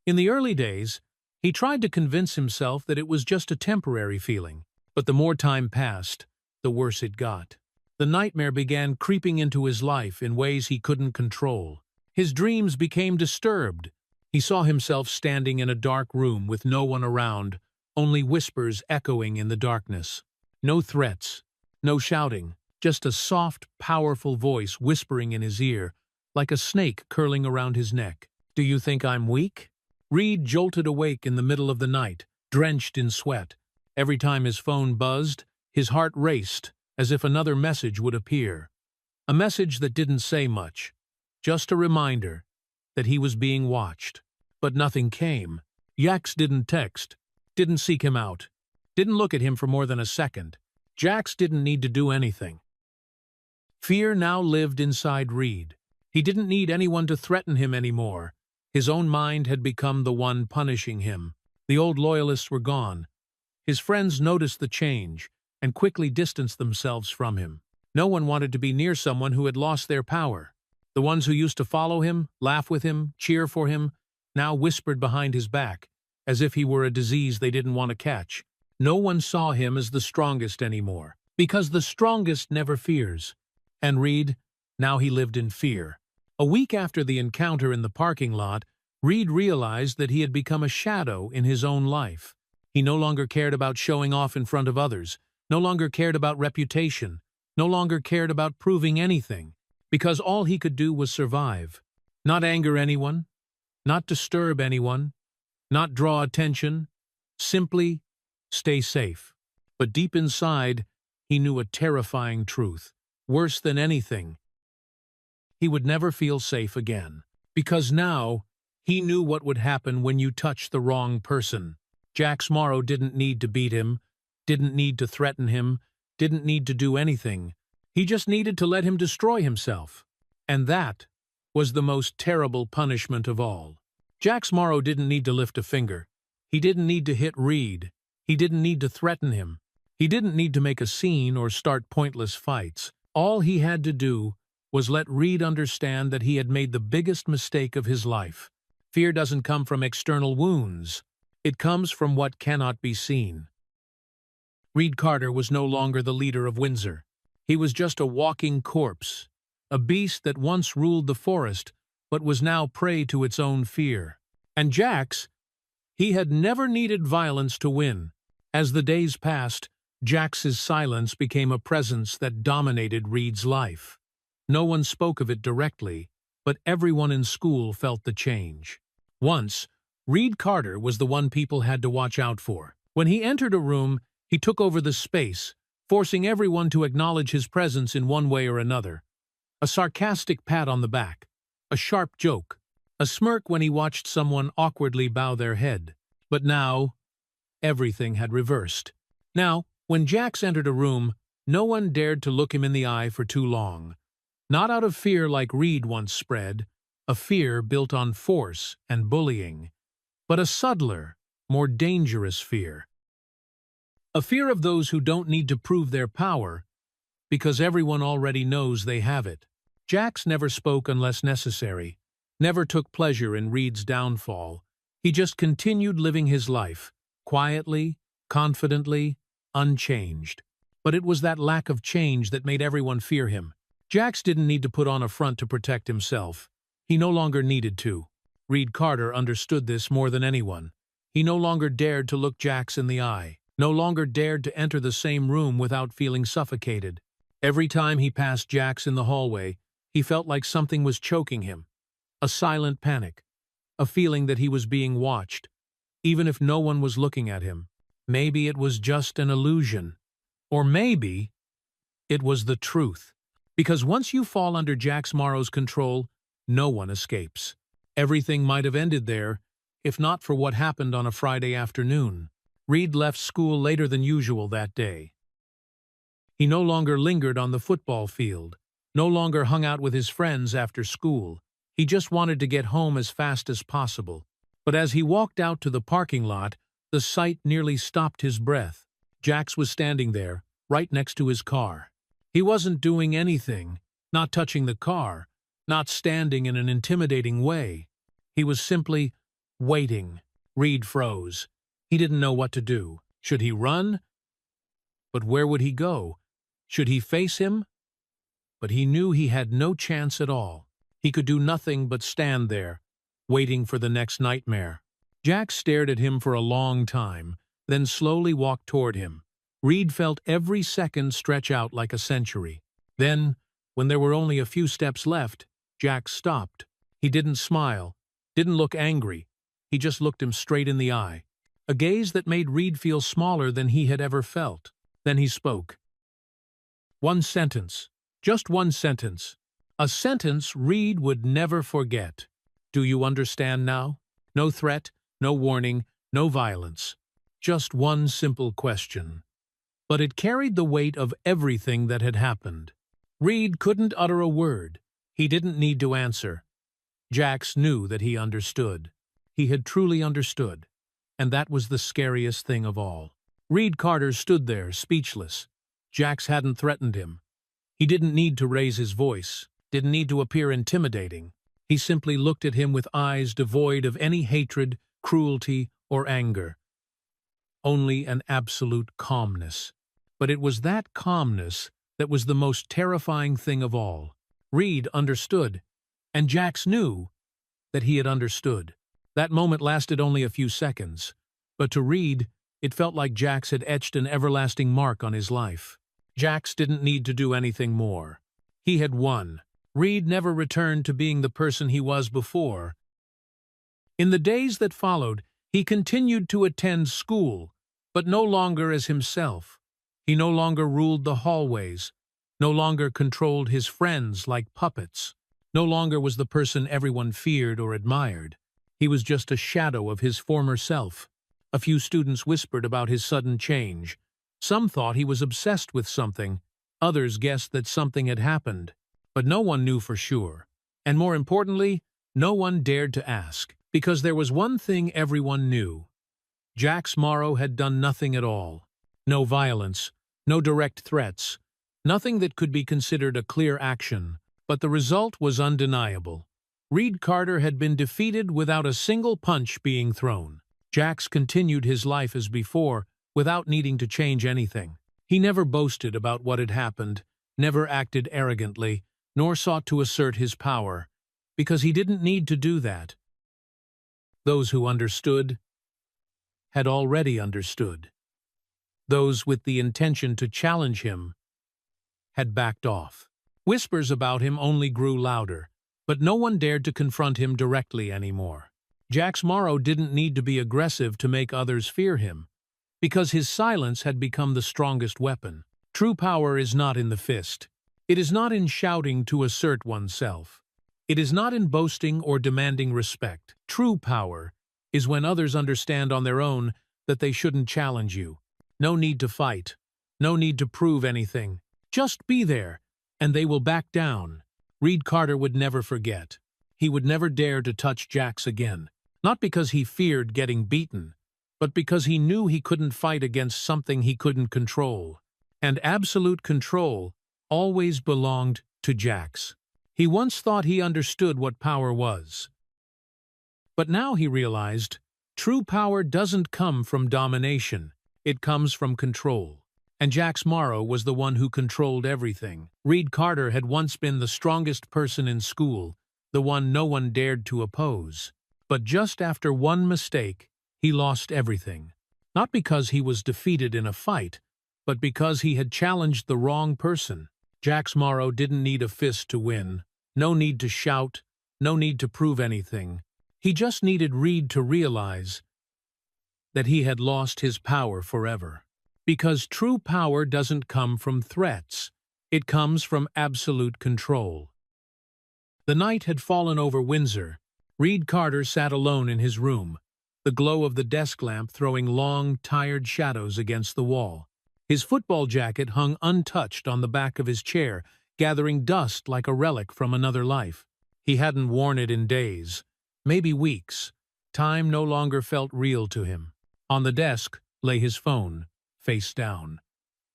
In the early days, he tried to convince himself that it was just a temporary feeling, but the more time passed, the worse it got. The nightmare began creeping into his life in ways he couldn't control. His dreams became disturbed. He saw himself standing in a dark room with no one around, only whispers echoing in the darkness. No threats, no shouting, just a soft, powerful voice whispering in his ear, like a snake curling around his neck. "Do you think I'm weak?" Reed jolted awake in the middle of the night, drenched in sweat. Every time his phone buzzed, his heart raced, as if another message would appear. A message that didn't say much, just a reminder that he was being watched. But nothing came. Jax didn't text, didn't seek him out, didn't look at him for more than a second. Jax didn't need to do anything. Fear now lived inside Reed. He didn't need anyone to threaten him anymore. His own mind had become the one punishing him. The old loyalists were gone. His friends noticed the change and quickly distanced themselves from him. No one wanted to be near someone who had lost their power. The ones who used to follow him, laugh with him, cheer for him, now whispered behind his back, as if he were a disease they didn't want to catch. No one saw him as the strongest anymore, because the strongest never fears. And Reed, now he lived in fear. A week after the encounter in the parking lot, Reed realized that he had become a shadow in his own life. He no longer cared about showing off in front of others, no longer cared about reputation, no longer cared about proving anything, because all he could do was survive. Not anger anyone, not disturb anyone, not draw attention, simply stay safe. But deep inside, he knew a terrifying truth. Worse than anything, he would never feel safe again. Because now, he knew what would happen when you touch the wrong person. Jax Morrow didn't need to beat him, didn't need to threaten him, didn't need to do anything. He just needed to let him destroy himself. And that was the most terrible punishment of all. Jax Morrow didn't need to lift a finger. He didn't need to hit Reed. He didn't need to threaten him. He didn't need to make a scene or start pointless fights. All he had to do was let Reed understand that he had made the biggest mistake of his life. Fear doesn't come from external wounds. It comes from what cannot be seen. Reed Carter was no longer the leader of Windsor. He was just a walking corpse, a beast that once ruled the forest, but was now prey to its own fear. And Jax, he had never needed violence to win. As the days passed, Jax's silence became a presence that dominated Reed's life. No one spoke of it directly, but everyone in school felt the change. Once, Reed Carter was the one people had to watch out for. When he entered a room, he took over the space, forcing everyone to acknowledge his presence in one way or another. A sarcastic pat on the back, a sharp joke, a smirk when he watched someone awkwardly bow their head. But now, everything had reversed. Now, when Jax entered a room, no one dared to look him in the eye for too long. Not out of fear like Reed once spread, a fear built on force and bullying, but a subtler, more dangerous fear. A fear of those who don't need to prove their power, because everyone already knows they have it. Jax never spoke unless necessary, never took pleasure in Reed's downfall. He just continued living his life, quietly, confidently, unchanged. But it was that lack of change that made everyone fear him. Jax didn't need to put on a front to protect himself. He no longer needed to. Reed Carter understood this more than anyone. He no longer dared to look Jax in the eye, no longer dared to enter the same room without feeling suffocated. Every time he passed Jax in the hallway, he felt like something was choking him. A silent panic, a feeling that he was being watched, even if no one was looking at him. Maybe it was just an illusion. Or maybe it was the truth. Because once you fall under Jax Morrow's control, no one escapes. Everything might have ended there, if not for what happened on a Friday afternoon. Reed left school later than usual that day. He no longer lingered on the football field, no longer hung out with his friends after school. He just wanted to get home as fast as possible. But as he walked out to the parking lot, the sight nearly stopped his breath. Jax was standing there, right next to his car. He wasn't doing anything, not touching the car, not standing in an intimidating way. He was simply waiting. Reed froze. He didn't know what to do. Should he run? But where would he go? Should he face him? But he knew he had no chance at all. He could do nothing but stand there, waiting for the next nightmare. Jax stared at him for a long time, then slowly walked toward him. Reed felt every second stretch out like a century. Then, when there were only a few steps left, Jax stopped. He didn't smile, didn't look angry. He just looked him straight in the eye. A gaze that made Reed feel smaller than he had ever felt. Then he spoke. One sentence. Just one sentence. A sentence Reed would never forget. Do you understand now? No threat, no warning, no violence. Just one simple question. But it carried the weight of everything that had happened. Reed couldn't utter a word. He didn't need to answer. Jax knew that he understood. He had truly understood. And that was the scariest thing of all. Reed Carter stood there, speechless. Jax hadn't threatened him. He didn't need to raise his voice, didn't need to appear intimidating. He simply looked at him with eyes devoid of any hatred, cruelty, or anger. Only an absolute calmness. But it was that calmness that was the most terrifying thing of all. Reed understood, and Jax knew that he had understood. That moment lasted only a few seconds, but to Reed, it felt like Jax had etched an everlasting mark on his life. Jax didn't need to do anything more. He had won. Reed never returned to being the person he was before. In the days that followed, he continued to attend school, but no longer as himself. He no longer ruled the hallways, no longer controlled his friends like puppets, no longer was the person everyone feared or admired. He was just a shadow of his former self. A few students whispered about his sudden change. Some thought he was obsessed with something. Others guessed that something had happened. But no one knew for sure. And more importantly, no one dared to ask. Because there was one thing everyone knew. Jax Morrow had done nothing at all. No violence, no direct threats, nothing that could be considered a clear action. But the result was undeniable. Reed Carter had been defeated without a single punch being thrown. Jax continued his life as before, without needing to change anything. He never boasted about what had happened, never acted arrogantly, nor sought to assert his power, because he didn't need to do that. Those who understood had already understood. Those with the intention to challenge him had backed off. Whispers about him only grew louder, but no one dared to confront him directly anymore. Jax Morrow didn't need to be aggressive to make others fear him, because his silence had become the strongest weapon. True power is not in the fist. It is not in shouting to assert oneself. It is not in boasting or demanding respect. True power is when others understand on their own that they shouldn't challenge you. No need to fight. No need to prove anything. Just be there, and they will back down. Reed Carter would never forget. He would never dare to touch Jax again. Not because he feared getting beaten, but because he knew he couldn't fight against something he couldn't control. And absolute control always belonged to Jax. He once thought he understood what power was. But now he realized, true power doesn't come from domination. It comes from control. And Jax Morrow was the one who controlled everything. Reed Carter had once been the strongest person in school, the one no one dared to oppose. But just after one mistake, he lost everything. Not because he was defeated in a fight, but because he had challenged the wrong person. Jax Morrow didn't need a fist to win. No need to shout. No need to prove anything. He just needed Reed to realize that he had lost his power forever. Because true power doesn't come from threats. It comes from absolute control. The night had fallen over Windsor. Reed Carter sat alone in his room, the glow of the desk lamp throwing long, tired shadows against the wall. His football jacket hung untouched on the back of his chair, gathering dust like a relic from another life. He hadn't worn it in days, maybe weeks. Time no longer felt real to him. On the desk lay his phone, face down.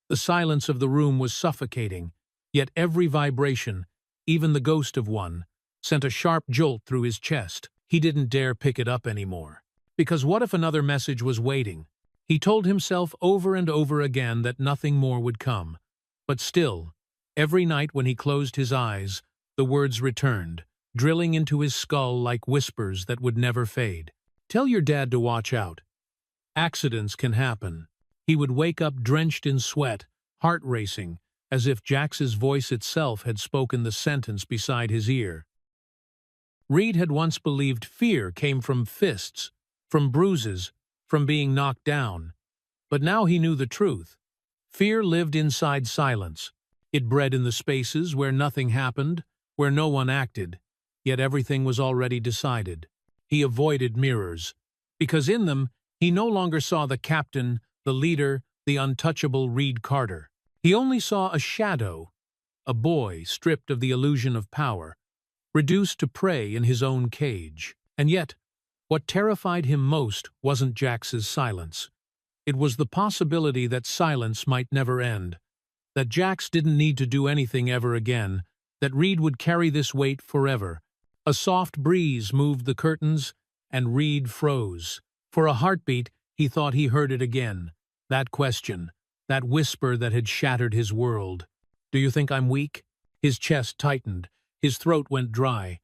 The silence of the room was suffocating, yet every vibration, even the ghost of one, sent a sharp jolt through his chest. He didn't dare pick it up anymore. Because what if another message was waiting? He told himself over and over again that nothing more would come. But still, every night when he closed his eyes, the words returned, drilling into his skull like whispers that would never fade. Tell your dad to watch out. Accidents can happen. He would wake up drenched in sweat, heart racing, as if Jax's voice itself had spoken the sentence beside his ear. Reed had once believed fear came from fists, from bruises, from being knocked down. But now he knew the truth. Fear lived inside silence. It bred in the spaces where nothing happened, where no one acted, yet everything was already decided. He avoided mirrors, because in them he no longer saw the captain, the leader, the untouchable Reed Carter. He only saw a shadow a boy stripped of the illusion of power, reduced to prey in his own cage. And yet, what terrified him most wasn't Jax's silence. It was the possibility that silence might never end, that Jax didn't need to do anything ever again, that Reed would carry this weight forever. A soft breeze moved the curtains, and Reed froze. For a heartbeat, he thought he heard it again. That question, that whisper that had shattered his world. "Do you think I'm weak?" His chest tightened. His throat went dry.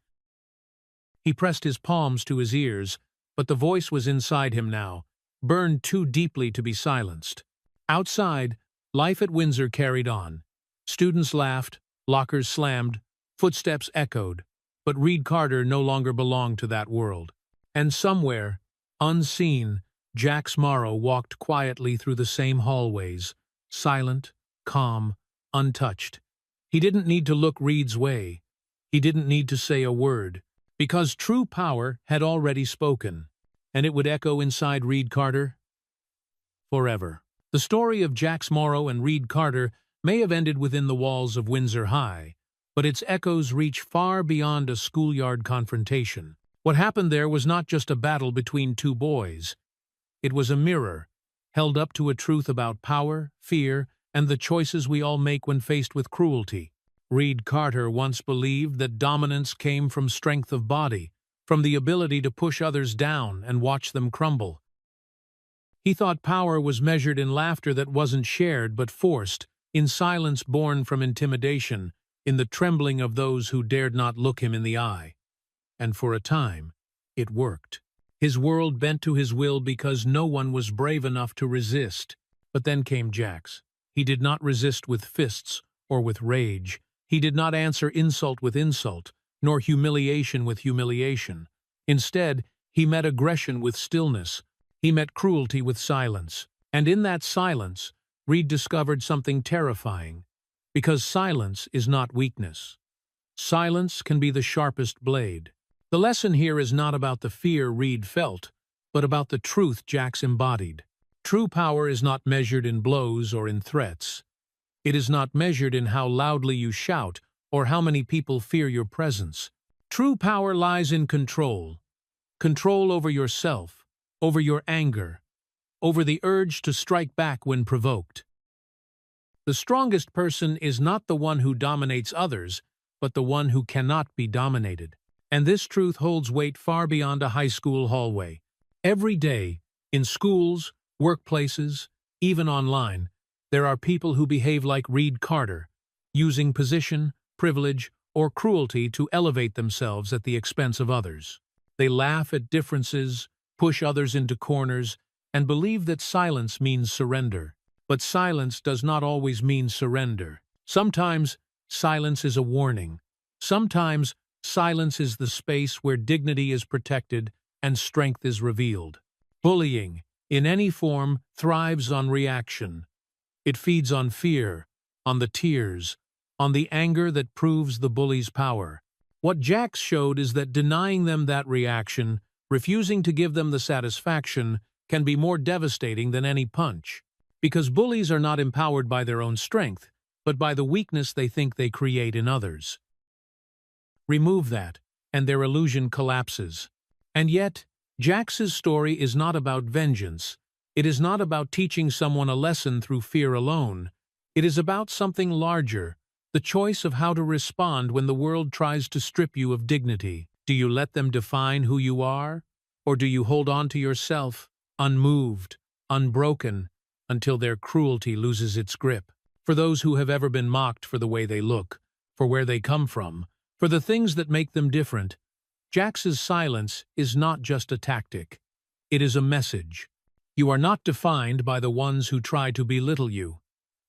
He pressed his palms to his ears, but the voice was inside him now, burned too deeply to be silenced. Outside, life at Windsor carried on. Students laughed, lockers slammed, footsteps echoed, but Reed Carter no longer belonged to that world. And somewhere, unseen, Jax Morrow walked quietly through the same hallways, silent, calm, untouched. He didn't need to look Reed's way. He didn't need to say a word, because true power had already spoken, and it would echo inside Reed Carter forever. The story of Jax Morrow and Reed Carter may have ended within the walls of Windsor High, but its echoes reach far beyond a schoolyard confrontation. What happened there was not just a battle between two boys. It was a mirror, held up to a truth about power, fear, and the choices we all make when faced with cruelty. Reed Carter once believed that dominance came from strength of body, from the ability to push others down and watch them crumble. He thought power was measured in laughter that wasn't shared but forced, in silence born from intimidation, in the trembling of those who dared not look him in the eye. And for a time, it worked. His world bent to his will because no one was brave enough to resist. But then came Jax. He did not resist with fists or with rage. He did not answer insult with insult, nor humiliation with humiliation. Instead, he met aggression with stillness. He met cruelty with silence. And in that silence, Reed discovered something terrifying. Because silence is not weakness. Silence can be the sharpest blade. The lesson here is not about the fear Reed felt, but about the truth Jax embodied. True power is not measured in blows or in threats. It is not measured in how loudly you shout or how many people fear your presence. True power lies in control. Control over yourself, over your anger, over the urge to strike back when provoked. The strongest person is not the one who dominates others, but the one who cannot be dominated. And this truth holds weight far beyond a high school hallway. Every day, in schools, workplaces, even online, there are people who behave like Reed Carter, using position, privilege, or cruelty to elevate themselves at the expense of others. They laugh at differences, push others into corners, and believe that silence means surrender. But silence does not always mean surrender. Sometimes, silence is a warning. Sometimes, silence is the space where dignity is protected and strength is revealed. Bullying, in any form, thrives on reaction. It feeds on fear, on the tears, on the anger that proves the bully's power. What Jax showed is that denying them that reaction, refusing to give them the satisfaction, can be more devastating than any punch. Because bullies are not empowered by their own strength, but by the weakness they think they create in others. Remove that, and their illusion collapses. And yet, Jax's story is not about vengeance. It is not about teaching someone a lesson through fear alone. It is about something larger, the choice of how to respond when the world tries to strip you of dignity. Do you let them define who you are? Or do you hold on to yourself, unmoved, unbroken, until their cruelty loses its grip? For those who have ever been mocked for the way they look, for where they come from, for the things that make them different, Jax's silence is not just a tactic. It is a message. You are not defined by the ones who try to belittle you.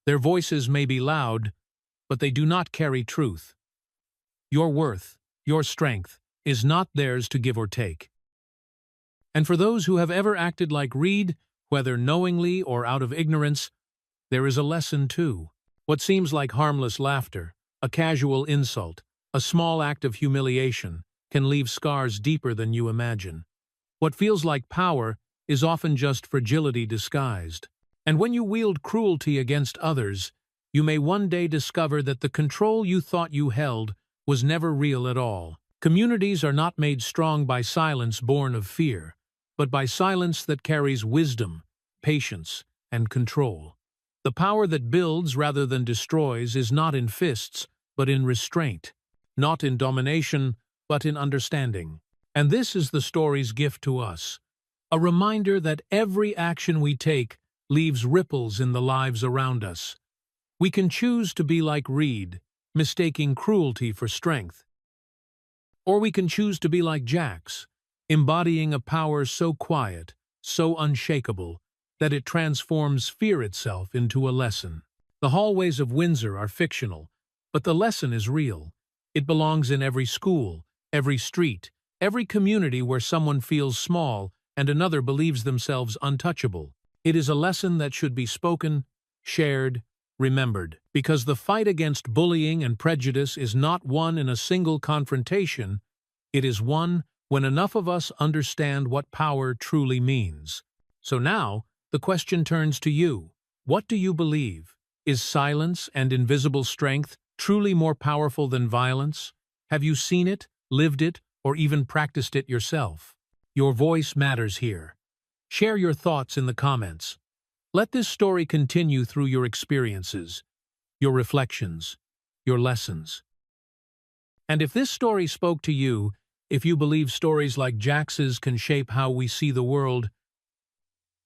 Their voices may be loud, but they do not carry truth. Your worth, your strength, is not theirs to give or take. And for those who have ever acted like Reed, whether knowingly or out of ignorance, there is a lesson too. What seems like harmless laughter, a casual insult, a small act of humiliation, can leave scars deeper than you imagine. What feels like power is often just fragility disguised. And when you wield cruelty against others, you may one day discover that the control you thought you held was never real at all. Communities are not made strong by silence born of fear, but by silence that carries wisdom, patience, and control. The power that builds rather than destroys is not in fists, but in restraint, not in domination, but in understanding. And this is the story's gift to us, a reminder that every action we take leaves ripples in the lives around us. We can choose to be like Reed, mistaking cruelty for strength. Or we can choose to be like Jax, embodying a power so quiet, so unshakable, that it transforms fear itself into a lesson. The hallways of Windsor are fictional, but the lesson is real. It belongs in every school, every street, every community where someone feels small and another believes themselves untouchable. It is a lesson that should be spoken, shared, remembered, because the fight against bullying and prejudice is not won in a single confrontation. It is won when enough of us understand what power truly means. So now, the question turns to you. What do you believe? Is silence and invisible strength truly more powerful than violence? Have you seen it, lived it, or even practiced it yourself? Your voice matters here. Share your thoughts in the comments. Let this story continue through your experiences, your reflections, your lessons. And if this story spoke to you, if you believe stories like Jax's can shape how we see the world,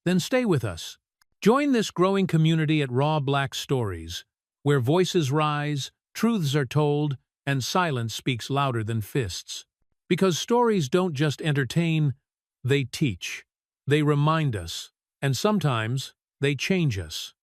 then stay with us. Join this growing community at Raw Black Stories, where voices rise, truths are told, and silence speaks louder than fists. Because stories don't just entertain, they teach, they remind us, and sometimes they change us.